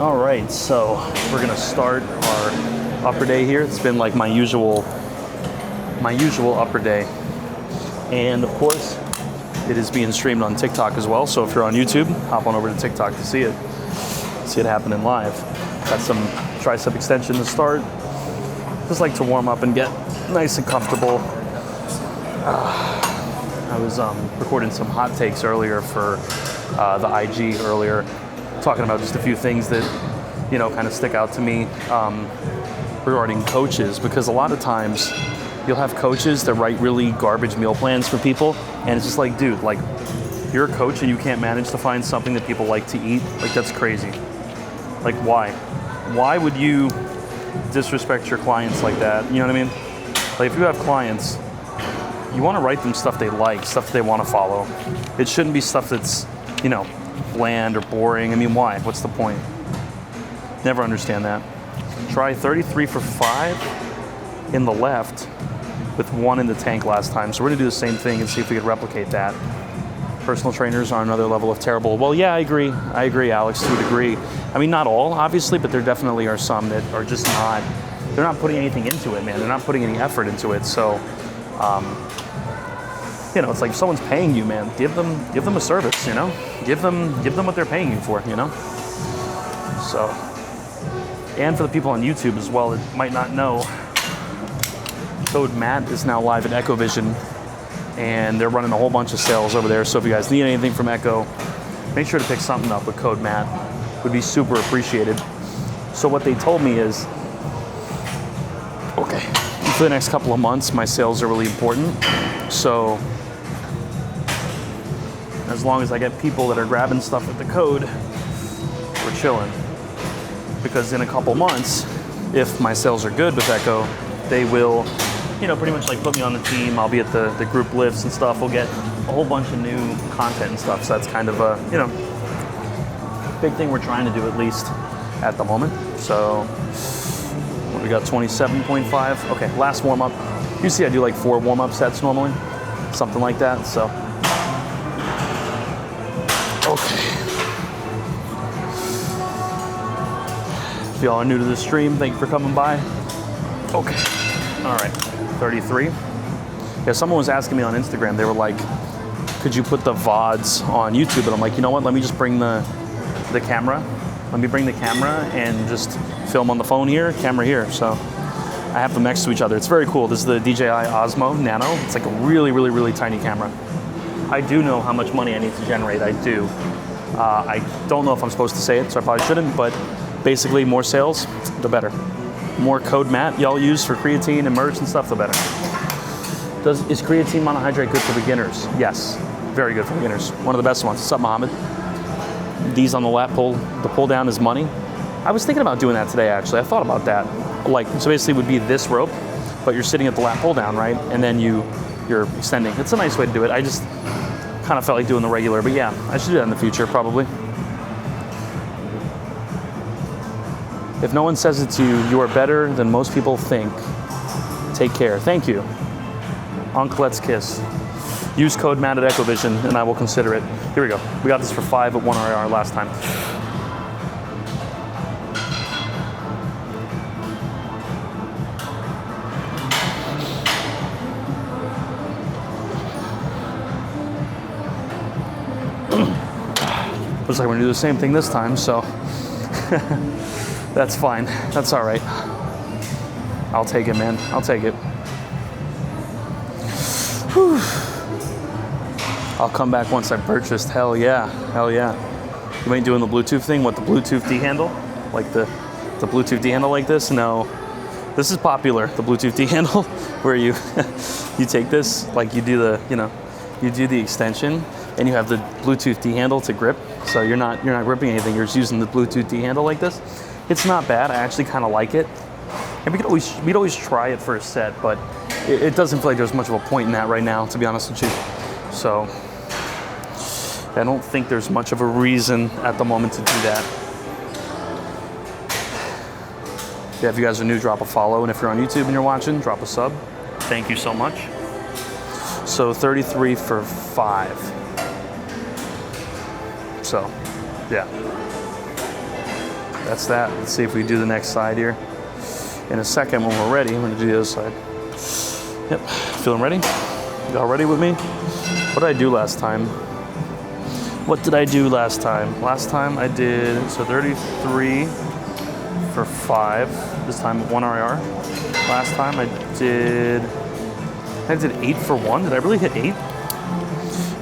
All right, so we're gonna start our upper day here. It's been like my usual upper day, and of course, it is being streamed on TikTok as well. So if you're on YouTube, hop on over to TikTok to see it happening live. Got some tricep extension to start. Just like to warm up and get nice and comfortable. I was recording some hot takes earlier for the IG earlier, talking about just a few things that, you know, kind of stick out to me regarding coaches, because a lot of times you'll have coaches that write really garbage meal plans for people, and it's just like, dude, like, you're a coach and you can't manage to find something that people like to eat? Like, that's crazy. Like, why? Why would you disrespect your clients like that? You know what I mean? Like, if you have clients, you want to write them stuff they like, stuff that they want to follow. It shouldn't be stuff that's, you know, bland or boring. I mean, why? What's the point? Never understand that. Try 33 for 5 in the left with 1 in the tank last time. So we're gonna do the same thing and see if we could replicate that. Personal trainers are another level of terrible. Well, yeah, I agree, Alex, to a degree. I mean, not all, obviously, but there definitely are some that are just not, they're not putting anything into it, man. They're not putting any effort into it. So, you know, it's like if someone's paying you, man, give them a service, you know? Give them what they're paying you for, you know? So, and for the people on YouTube as well that might not know, Code Matt is now live at EchoVision, and they're running a whole bunch of sales over there. So if you guys need anything from Echo, make sure to pick something up with Code Matt. Would be super appreciated. So what they told me is, okay, for the next couple of months, my sales are really important. So as long as I get people that are grabbing stuff with the code, we're chilling. Because in a couple months, if my sales are good with Echo, they will, you know, pretty much like put me on the team. I'll be at the group lifts and stuff. We'll get a whole bunch of new content and stuff. So that's kind of a, you know, big thing we're trying to do, at least at the moment. So we got 27.5. Okay, last warm up. You see I do like 4 warm up sets normally, something like that. So, okay. If y'all are new to the stream, thank you for coming by. Okay. All right, 33. Yeah, someone was asking me on Instagram, they were like, could you put the VODs on YouTube? And I'm like, you know what, let me just bring the camera. Let me bring the camera and just film on the phone here, camera here. So I have them next to each other. It's very cool. This is the DJI Osmo Nano. It's like a really, really, really tiny camera. I do know how much money I need to generate, I do. I don't know if I'm supposed to say it, so I probably shouldn't, but basically more sales, the better. More Code Matt y'all use for creatine and merch and stuff, the better. Is creatine monohydrate good for beginners? Yes, very good for beginners. One of the best ones. What's up, Mohammed? These on the lat pull, the pull down is money. I was thinking about doing that today, actually. I thought about that. Like, so basically it would be this rope, but you're sitting at the lat pull down, right? And then you're extending. It's a nice way to do it. I just kind of felt like doing the regular, but yeah, I should do that in the future, probably. If no one says it to you, you are better than most people think. Take care. Thank you. Let's kiss. Use code Matt at EchoVision, and I will consider it. Here we go. We got this for 5 at 1 RR last time. Looks like we're gonna do the same thing this time, so that's fine. That's all right. I'll take it, man. I'll take it. Whew. I'll come back once I've purchased. Hell yeah. Hell yeah. You ain't doing the Bluetooth thing? What, the Bluetooth D-handle? Like the Bluetooth D-handle like this? No. This is popular, the Bluetooth D-handle, where you you take this, like you do the, you know, you do the extension, and you have the Bluetooth D-handle to grip. So you're not gripping anything. You're just using the Bluetooth D-handle like this. It's not bad. I actually kind of like it. And we'd always try it for a set, but it doesn't feel like there's much of a point in that right now, to be honest with you. So I don't think there's much of a reason at the moment to do that. Yeah, if you guys are new, drop a follow. And if you're on YouTube and you're watching, drop a sub. Thank you so much. So 33 for 5. So, yeah. that's that. Let's see if we do the next side here. In a second, when we're ready, I'm gonna do the other side. Yep, feeling ready? Y'all ready with me? What did I do last time? What did I do last time? Last time I did, so 33 for 5. This time 1 RIR. Last time I did 8 for 1. Did I really hit 8?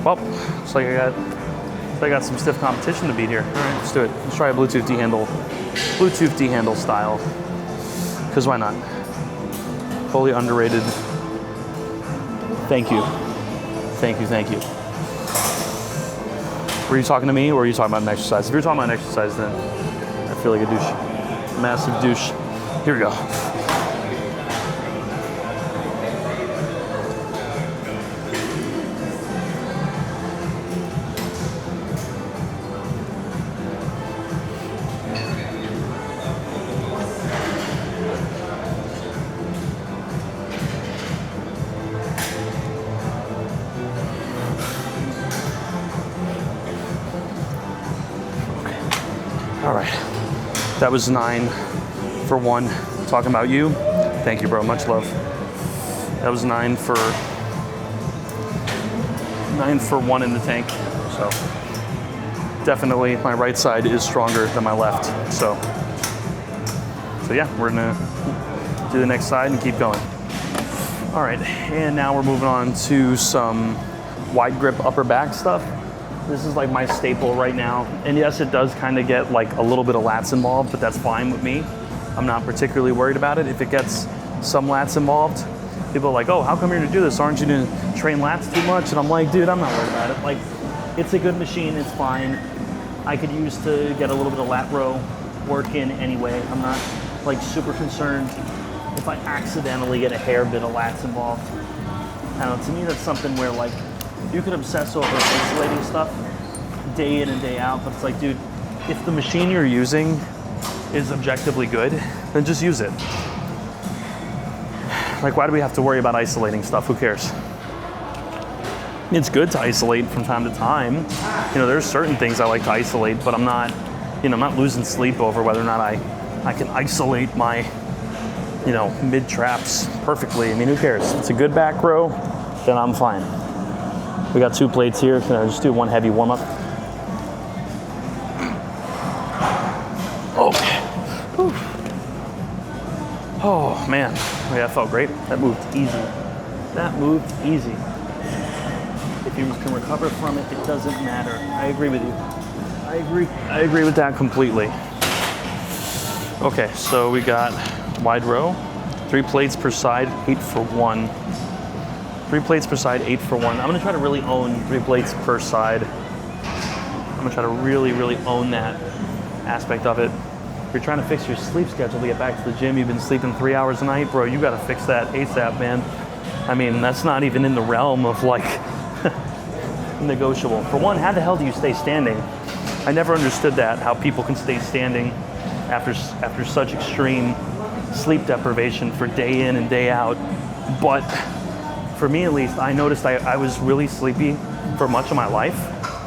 Well, looks like I got some stiff competition to beat here. All right, let's do it. Let's try a Bluetooth D-handle style. Because why not? Totally underrated. Thank you. Thank you, thank you. Were you talking to me or were you talking about an exercise? If you're talking about an exercise, then I feel like a douche. Massive douche. Here we go. All right, that was 9 for 1. Talking about you, thank you, bro, much love. That was 9 for 1 in the tank. So definitely my right side is stronger than my left. So yeah, we're gonna do the next side and keep going. All right, and now we're moving on to some wide grip upper back stuff. This is like my staple right now. And yes, it does kind of get like a little bit of lats involved, but that's fine with me. I'm not particularly worried about it. If it gets some lats involved, people are like, oh, how come you're gonna do this? Aren't you gonna train lats too much? And I'm like, dude, I'm not worried about it. Like, it's a good machine, it's fine. I could use to get a little bit of lat row work in anyway. I'm not like super concerned if I accidentally get a hair bit of lats involved. I don't know, to me that's something where like, you could obsess over isolating stuff day in and day out, but it's like, dude, if the machine you're using is objectively good, then just use it. Like, why do we have to worry about isolating stuff? Who cares? It's good to isolate from time to time. You know, there's certain things I like to isolate, but I'm not, you know, I'm not losing sleep over whether or not I can isolate my, you know, mid traps perfectly. I mean, who cares? If it's a good back row, then I'm fine. We got 2 plates here. Can I just do one heavy warm up? Okay. Whew. Oh man, yeah, that felt great. That moved easy. That moved easy. If you can recover from it, it doesn't matter. I agree with you. I agree with that completely. Okay, so we got wide row, 3 plates per side, 8 for 1. 3 plates per side, 8 for 1. I'm gonna try to really own 3 plates per side. I'm gonna try to really, really own that aspect of it. If you're trying to fix your sleep schedule to get back to the gym, you've been sleeping 3 hours a night, bro, you gotta fix that ASAP, man. I mean, that's not even in the realm of like negotiable. For one, how the hell do you stay standing? I never understood that, how people can stay standing after such extreme sleep deprivation for day in and day out. But for me at least, I noticed I was really sleepy for much of my life,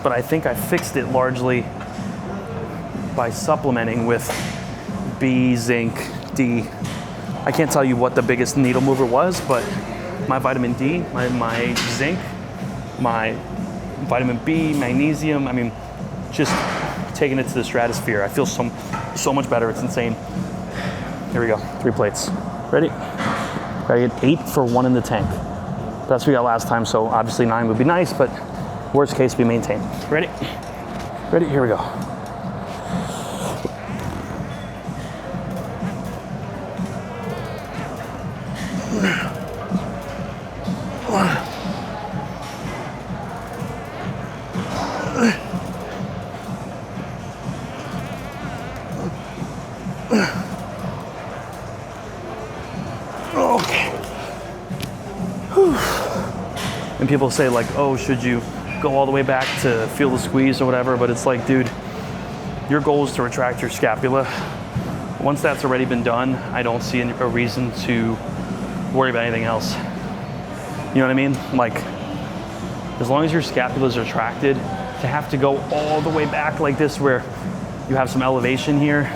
but I think I fixed it largely by supplementing with B, zinc, D. I can't tell you what the biggest needle mover was, but my vitamin D, my zinc, my vitamin B, magnesium, I mean, just taking it to the stratosphere. I feel so much better, it's insane. Here we go, 3 plates. Ready? Gotta get 8 for 1 in the tank. That's what we got last time, so obviously 9 would be nice, but worst case, we maintain. Ready? Ready, here we go. Okay. Whew. And people say like, oh, should you go all the way back to feel the squeeze or whatever? But it's like, dude, your goal is to retract your scapula. Once that's already been done, I don't see a reason to worry about anything else. You know what I mean? Like, as long as your scapula is retracted, to have to go all the way back like this where you have some elevation here,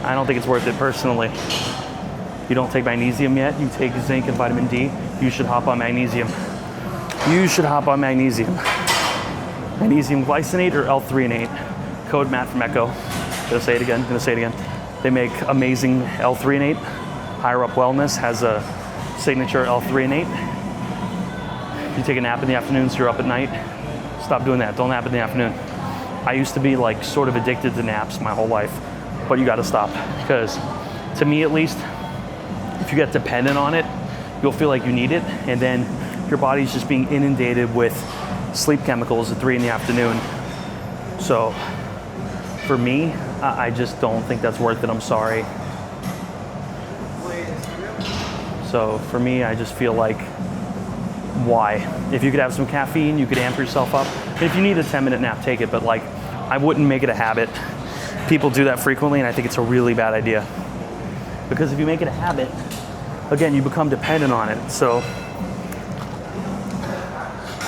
I don't think it's worth it personally. You don't take magnesium yet, you take zinc and vitamin D, you should hop on magnesium. You should hop on magnesium. Magnesium glycinate or L-threonate. Code Matt from Echo. Gonna say it again. They make amazing L-threonate. Higher Up Wellness has a signature L-threonate. You take a nap in the afternoon, so you're up at night. Stop doing that, don't nap in the afternoon. I used to be like sort of addicted to naps my whole life, but you gotta stop, because to me at least, if you get dependent on it, you'll feel like you need it, and then your body's just being inundated with sleep chemicals at 3 in the afternoon. So for me, I just don't think that's worth it, I'm sorry. So for me, I just feel like, why? If you could have some caffeine, you could amp yourself up. If you need a 10-minute nap, take it, but like, I wouldn't make it a habit. People do that frequently, and I think it's a really bad idea. Because if you make it a habit, again, you become dependent on it. So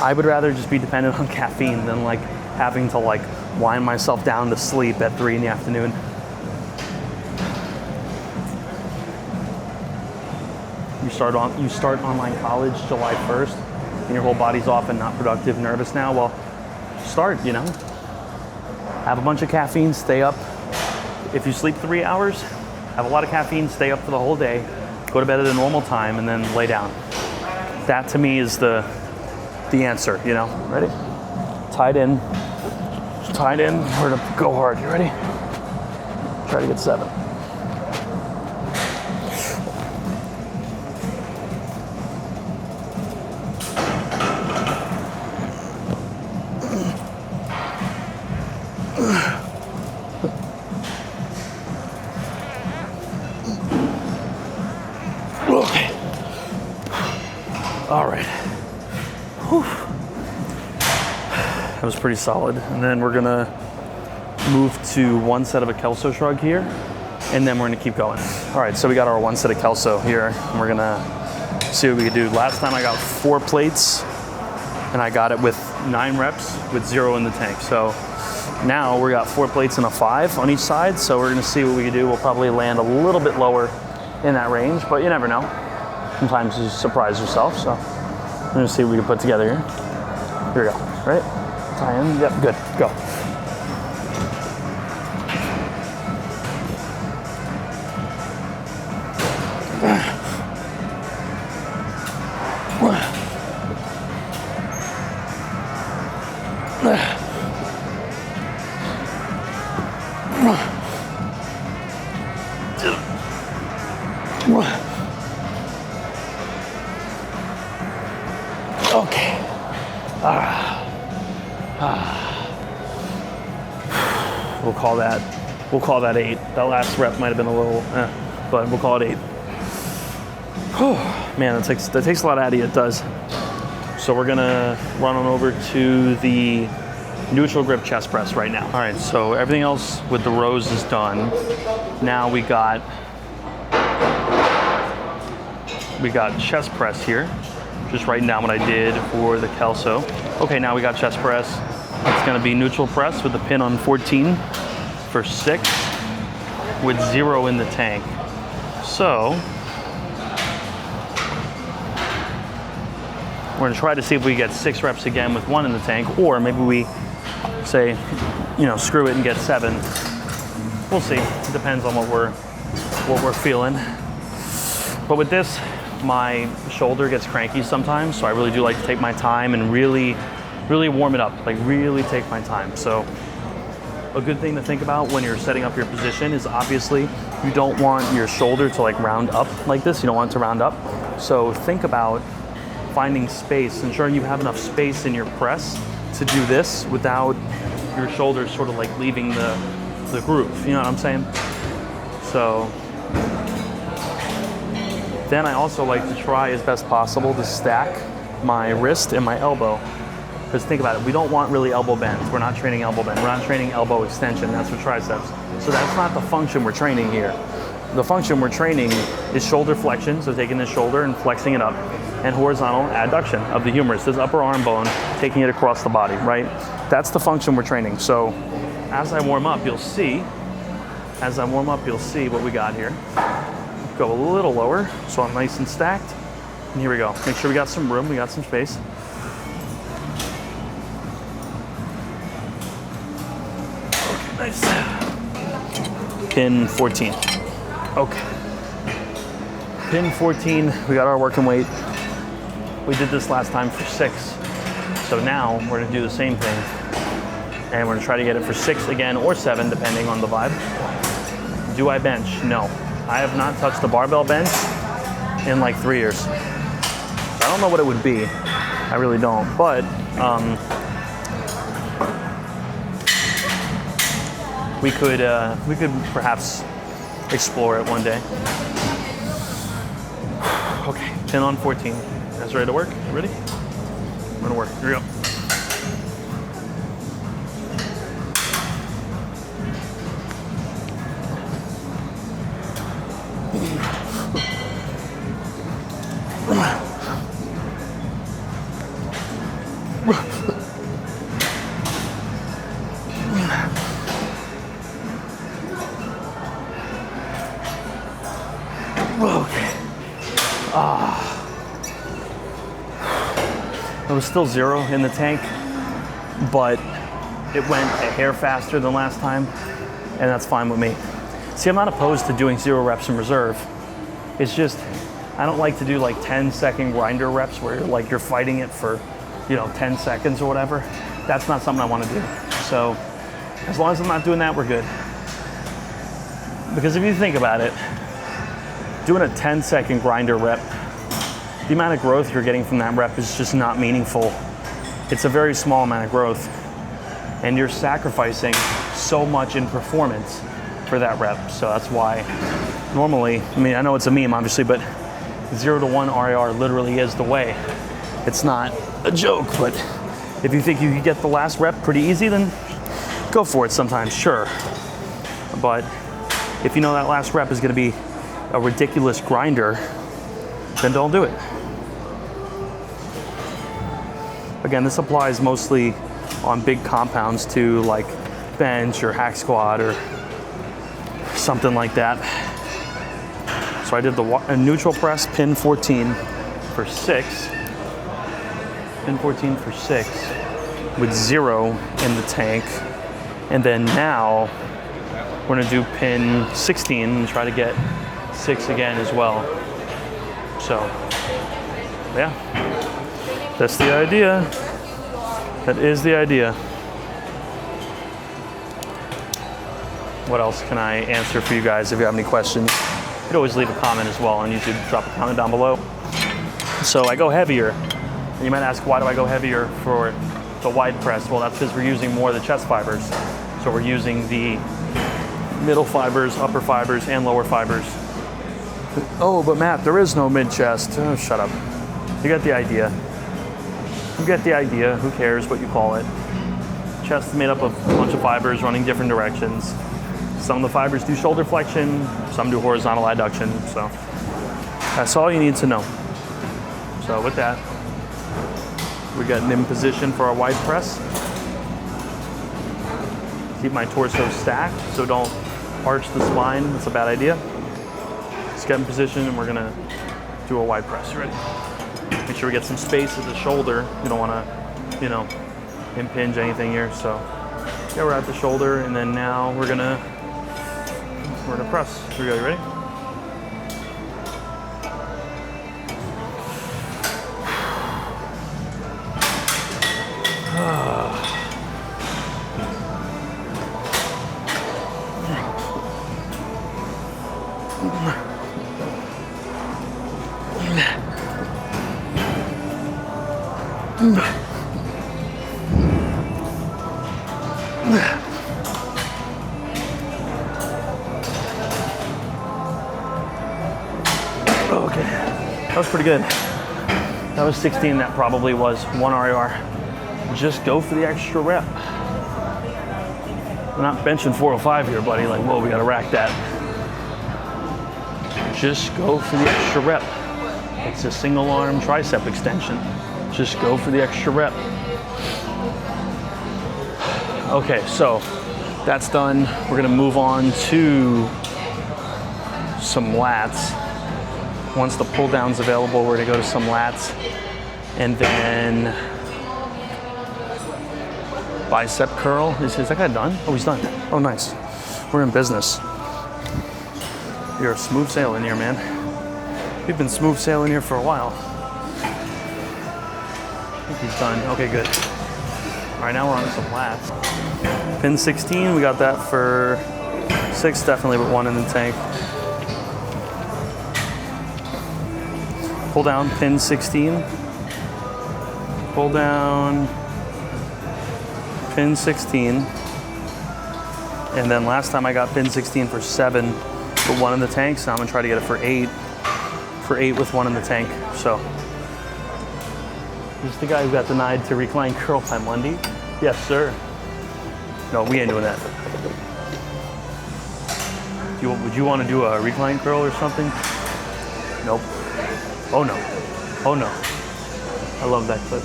I would rather just be dependent on caffeine than like having to like wind myself down to sleep at 3 in the afternoon. You start online college July 1st, and your whole body's off and not productive, nervous now. Well, start, you know. Have a bunch of caffeine, stay up. If you sleep 3 hours, have a lot of caffeine, stay up for the whole day, go to bed at a normal time, and then lay down. That to me is the answer, you know. Ready? Tied in. We're gonna go hard. You ready? Try to get 7. Okay. All right. Whew. That was pretty solid. And then we're gonna move to 1 set of a Kelso shrug here, and then we're gonna keep going. All right, so we got our 1 set of Kelso here, and we're gonna see what we can do. Last time I got 4 plates, and I got it with 9 reps with 0 in the tank. So now we got 4 plates and a 5 on each side, so we're gonna see what we can do. We'll probably land a little bit lower in that range, but you never know. Sometimes you surprise yourself, so I'm gonna see what we can put together here. Here we go, right? Tie in, yep, good, go. Okay. We'll call that 8. That last rep might have been a little, but we'll call it 8. Man, that takes a lot out of you. It does. So we're gonna run on over to the neutral grip chest press right now. All right. So everything else with the rows is done. Now we got chest press here. Just writing down what I did for the Kelso. Okay, now we got chest press. It's gonna be neutral press with the pin on 14 for 6 with 0 in the tank. So we're gonna try to see if we get 6 reps again with 1 in the tank, or maybe we say, you know, screw it and get 7. We'll see. It depends on what we're feeling. But with this, my shoulder gets cranky sometimes, so I really do like to take my time and really warm it up, like really take my time. So a good thing to think about when you're setting up your position is obviously you don't want your shoulder to like round up like this. You don't want it to round up. So think about finding space, ensuring you have enough space in your press to do this without your shoulders sort of like leaving the groove. You know what I'm saying? So then I also like to try as best possible to stack my wrist and my elbow. Because think about it, we don't want really elbow bends. We're not training elbow bend. We're not training elbow extension. That's for triceps. So that's not the function we're training here. The function we're training is shoulder flexion, so taking the shoulder and flexing it up, and horizontal adduction of the humerus, this upper arm bone, taking it across the body, right? That's the function we're training. So as I warm up, you'll see as I warm up, you'll see what we got here. Go a little lower, so I'm nice and stacked. And here we go. Make sure we got some room, we got some space. Okay, nice. Pin 14. Okay. Pin 14, we got our working weight. We did this last time for 6. So now we're gonna do the same thing. And we're gonna try to get it for 6 again, or 7, depending on the vibe. Do I bench? No. I have not touched the barbell bench in like 3 years. I don't know what it would be. I really don't. But we could perhaps explore it one day. Okay, pin on 14. That's ready to work. You ready? We're gonna work. Here we go. Okay. It was still 0 in the tank, but it went a hair faster than last time, and that's fine with me. See, I'm not opposed to doing 0 reps in reserve. It's just, I don't like to do like 10-second grinder reps where you're fighting it for, 10 seconds or whatever. That's not something I want to do. So as long as I'm not doing that, we're good. Because if you think about it, doing a 10-second grinder rep, the amount of growth you're getting from that rep is just not meaningful. It's a very small amount of growth, and you're sacrificing so much in performance for that rep. So that's why normally, I know it's a meme obviously, but 0 to 1 RIR literally is the way. It's not a joke, but if you think you can get the last rep pretty easy, then go for it sometimes, sure. But if you know that last rep is gonna be a ridiculous grinder, then don't do it. Again, this applies mostly on big compounds too, like bench or hack squat or something like that. So I did the neutral press, pin 14 for 6. Pin 14 for 6 with 0 in the tank. And then now we're gonna do pin 16 and try to get 6 again as well. So, yeah, that's the idea. That is the idea. What else can I answer for you guys if you have any questions? You could always leave a comment as well on YouTube. Drop a comment down below. So I go heavier. And you might ask, why do I go heavier for the wide press? Well, that's because we're using more of the chest fibers. So we're using the middle fibers, upper fibers, and lower fibers. Oh, but Matt, there is no mid-chest. Oh, shut up. You get the idea. You get the idea. Who cares what you call it? Chest is made up of a bunch of fibers running different directions. Some of the fibers do shoulder flexion, some do horizontal adduction. So that's all you need to know. So with that, we got an in position for our wide press. Keep my torso stacked, so don't arch the spine. That's a bad idea. Just get in position and we're gonna do a wide press. You ready? Make sure we get some space at the shoulder. You don't wanna, impinge anything here. So yeah, we're at the shoulder, and then now we're gonna press. Here we go, you ready? Okay, that was pretty good. That was 16, that probably was 1 RIR. Just go for the extra rep. We're not benching 405 here, buddy. Like, whoa, we gotta rack that. Just go for the extra rep. It's a single arm tricep extension. Just go for the extra rep. Okay, so That's done. We're gonna move on to some lats. Once the pull down's available, we're gonna go to some lats, and then bicep curl. Is that guy done? Oh, he's done. Oh, nice. We're in business. You're smooth sailing here, man. We've been smooth sailing here for a while. I think he's done. Okay, good. All right, now we're on to some lats. Pin 16, we got that for 6, definitely, but 1 in the tank. Pull down, pin 16. Pull down, pin 16. And then last time I got pin 16 for 7, but 1 in the tank, so I'm gonna try to get it for 8. For 8 with 1 in the tank, so. This is the guy who got denied to recline curl by Monday. Yes, sir. No, we ain't doing that. Would you want to do a recline curl or something? Nope. Oh no. Oh no. I love that clip.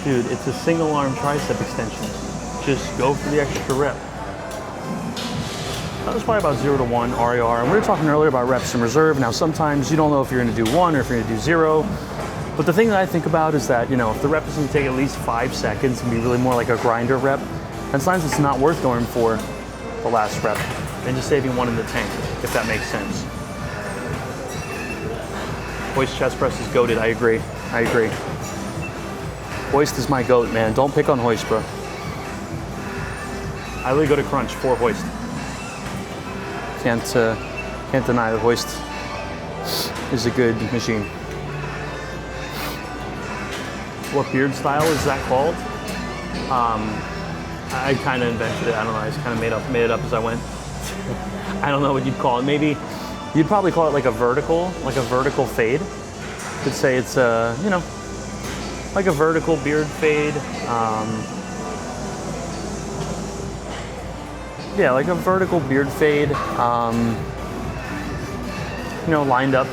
Dude, it's a single arm tricep extension. Just go for the extra rep. That was probably about 0 to 1 RER. And we were talking earlier about reps in reserve. Now, sometimes you don't know if you're going to do 1 or if you're going to do 0. But the thing that I think about is that, if the rep is going to take at least 5 seconds and be really more like a grinder rep, then sometimes it's not worth going for the last rep and just saving 1 in the tank, if that makes sense. Hoist chest press is goated. I agree. Hoist is my goat, man. Don't pick on hoist, bro. I really go to crunch for hoist. Can't deny that hoist is a good machine. What beard style is that called? I kind of invented it. I don't know. I just kind of made it up as I went. I don't know what you'd call it. Maybe you'd probably call it like a vertical fade. Could say it's like a vertical beard fade. Yeah, like a vertical beard fade. Lined up.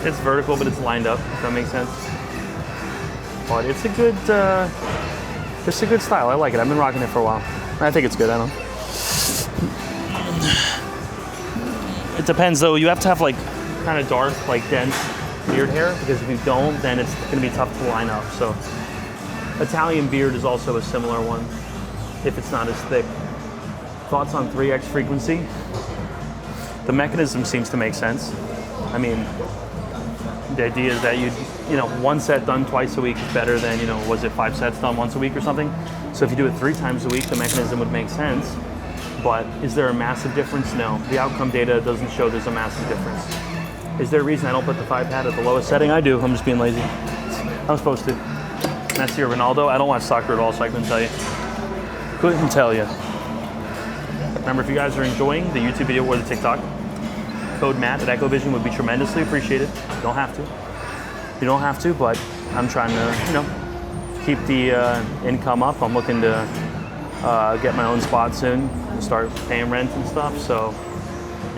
It's vertical, but it's lined up. If that makes sense. But it's a good style. I like it. I've been rocking it for a while. I think it's good. I don't know. It depends though. You have to have like kind of dark, like dense beard hair, because if you don't, then it's going to be tough to line up. So Italian beard is also a similar one, if it's not as thick. Thoughts on 3x frequency? The mechanism seems to make sense. I mean, the idea is that one set done twice a week is better than, was it 5 sets done once a week or something? So if you do it 3 times a week, the mechanism would make sense. But is there a massive difference? No. The outcome data doesn't show there's a massive difference. Is there a reason I don't put the 5 pad at the lowest setting? I do. I'm just being lazy. I'm supposed to. Messi or Ronaldo? I don't watch soccer at all, so I couldn't tell you. Couldn't tell you. Remember, if you guys are enjoying the YouTube video or the TikTok, code Matt at Echovision would be tremendously appreciated. You don't have to. You don't have to, but I'm trying to, keep the income up. I'm looking to get my own spot soon and start paying rent and stuff. So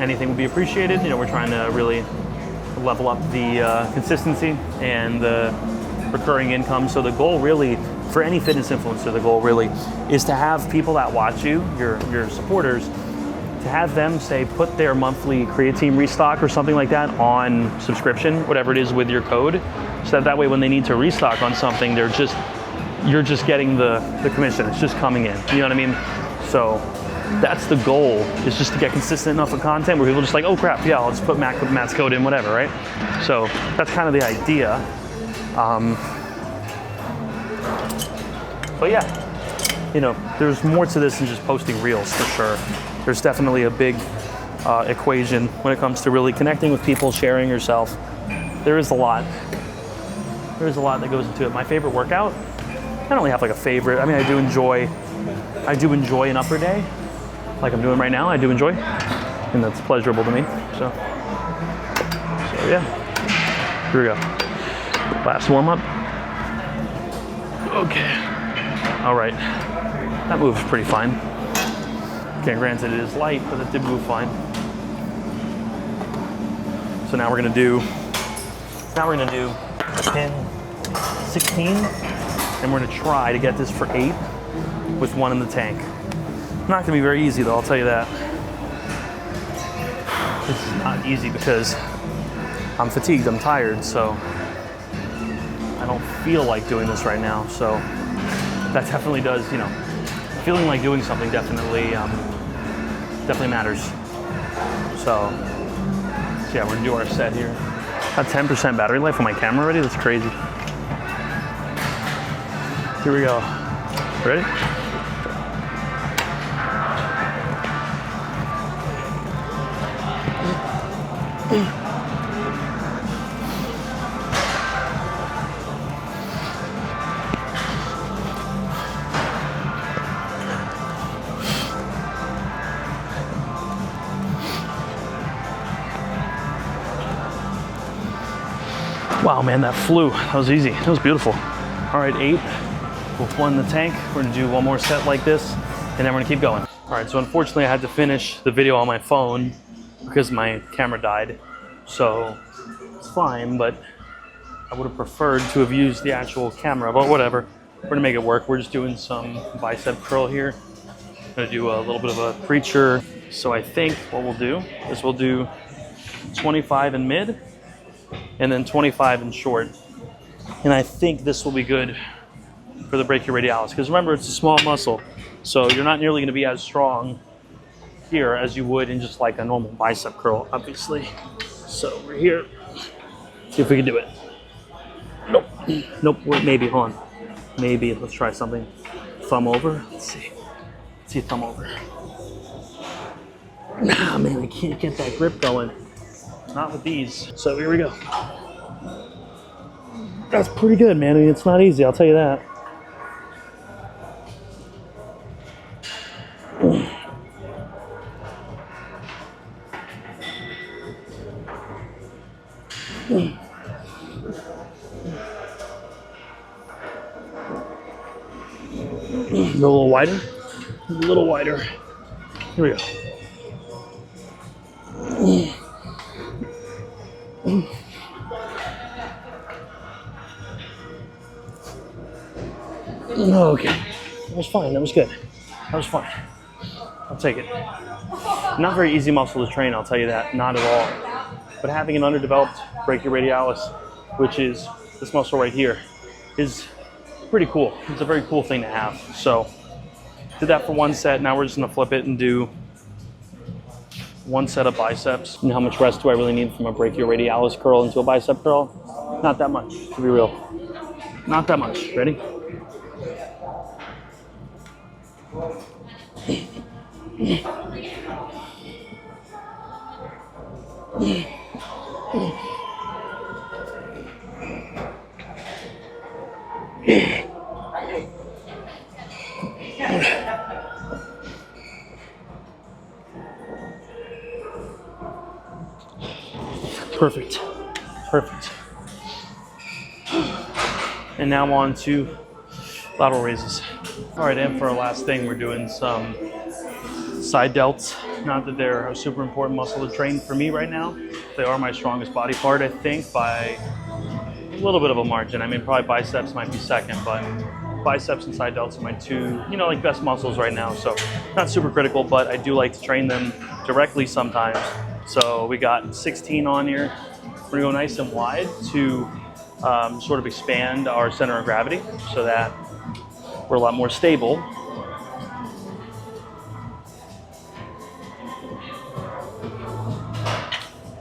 anything would be appreciated. We're trying to really level up the consistency and the recurring income. So the goal really, for any fitness influencer, the goal really is to have people that watch you, your supporters, to have them say put their monthly creatine restock or something like that on subscription, whatever it is, with your code, so that way when they need to restock on something, you're just getting the commission. It's just coming in. You know what I mean? So that's the goal, is just to get consistent enough of content where people are just like, oh crap, yeah, I'll just put Matt's code in, whatever, right? So that's kind of the idea. But yeah, there's more to this than just posting reels, for sure. There's definitely a big equation when it comes to really connecting with people, sharing yourself. There is a lot. There's a lot that goes into it. My favorite workout, I don't really have like a favorite. I mean, I do enjoy an upper day, like I'm doing right now. I do enjoy, and that's pleasurable to me. So yeah, here we go. Last warm up. Okay. All right. That moves pretty fine. Okay, granted it is light, but it did move fine. So now we're gonna do pin 16, and we're gonna try to get this for 8 with 1 in the tank. Not gonna be very easy though, I'll tell you that. This is not easy because I'm fatigued, I'm tired, so I don't feel like doing this right now. So that definitely does, you know, feeling like doing something definitely matters. So yeah, we're gonna do our set here. Got 10% battery life on my camera already? That's crazy. Here we go. Ready? Wow, man, that flew. That was easy. That was beautiful. All right, 8 with 1 in the tank. We're gonna do one more set like this, and then we're gonna keep going. All right, so unfortunately I had to finish the video on my phone because my camera died. So it's fine, but I would have preferred to have used the actual camera, but whatever. We're gonna make it work. We're just doing some bicep curl here. I'm gonna do a little bit of a preacher. So I think what we'll do is we'll do 25 in mid, and then 25 in short. And I think this will be good for the brachioradialis, because remember, it's a small muscle, so you're not nearly gonna be as strong here as you would in just like a normal bicep curl, obviously. So we're here, see if we can do it. Nope, nope, wait, maybe, hold on. Maybe, let's try something. Thumb over, let's see thumb over. Nah, man, I can't get that grip going. Not with these. So here we go. That's pretty good, man. I mean, it's not easy, I'll tell you that. Go a little wider. A little wider. Here we go. Okay, that was fine, that was good. That was fine. I'll take it. Not very easy muscle to train, I'll tell you that, not at all. But having an underdeveloped brachioradialis, which is this muscle right here, is pretty cool. It's a very cool thing to have. So, did that for 1 set, now we're just gonna flip it and do 1 set of biceps. And how much rest do I really need from a brachioradialis curl into a bicep curl? Not that much, to be real. Not that much. Ready? Perfect. Perfect. And now on to lateral raises. All right, and for our last thing, we're doing some side delts. Not that they're a super important muscle to train for me right now. They are my strongest body part, I think, by a little bit of a margin. I mean, probably biceps might be second, but biceps and side delts are my 2, you know, like best muscles right now. So not super critical, but I do like to train them directly sometimes. So we got 16 on here. We're gonna go nice and wide to sort of expand our center of gravity so that we're a lot more stable.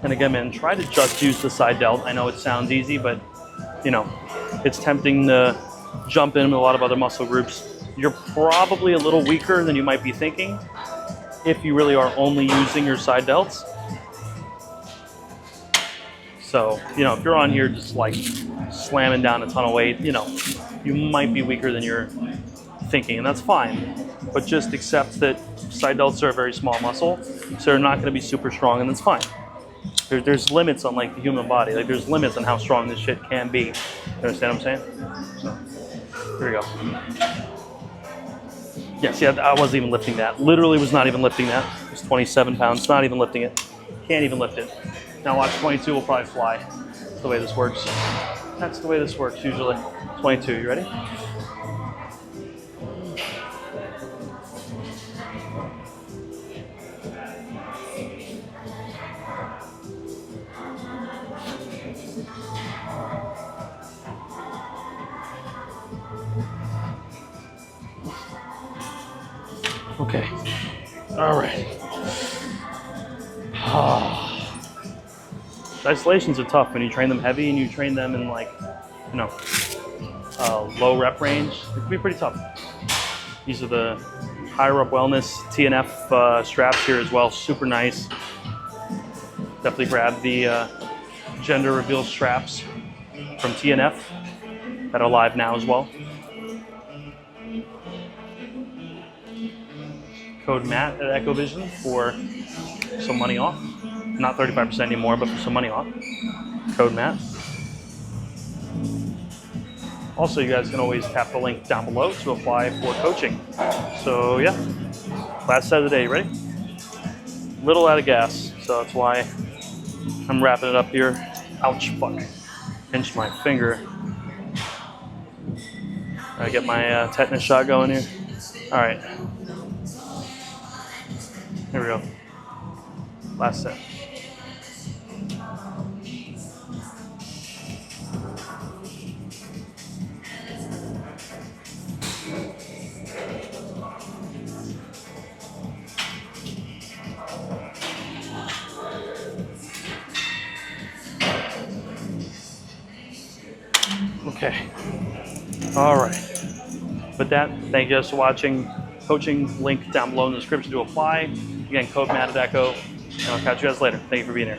And again, man, try to just use the side delt. I know it sounds easy, but you know, it's tempting to jump in with a lot of other muscle groups. You're probably a little weaker than you might be thinking if you really are only using your side delts. So, you know, if you're on here just like slamming down a ton of weight, you know, you might be weaker than you're thinking, and that's fine. But just accept that side delts are a very small muscle, so they're not gonna be super strong, and that's fine. There's limits on like the human body. Like there's limits on how strong this shit can be. You understand what I'm saying? So, here we go. Yeah, see, I wasn't even lifting that. Literally was not even lifting that. It's 27 pounds, not even lifting it. Can't even lift it. Now watch, 22 will probably fly. That's the way this works. That's the way this works usually. 22, you ready? Okay. All right. Isolations are tough when you train them heavy and you train them in like, you know, low rep range. It can be pretty tough. These are the higher up wellness TNF straps here as well. Super nice. Definitely grab the gender reveal straps from TNF that are live now as well. Code Matt at EchoVision for some money off. Not 35% anymore, but for some money off. Code Matt. Also, you guys can always tap the link down below to apply for coaching. So yeah, last set of the day, ready? Little out of gas, so that's why I'm wrapping it up here. Ouch, fuck. Pinched my finger. Gotta get my tetanus shot going here. All right. Here we go. Last set. Okay. All right. With that, thank you guys for watching. Coaching link down below in the description to apply. Again, code Matt at Echo. And I'll catch you guys later. Thank you for being here.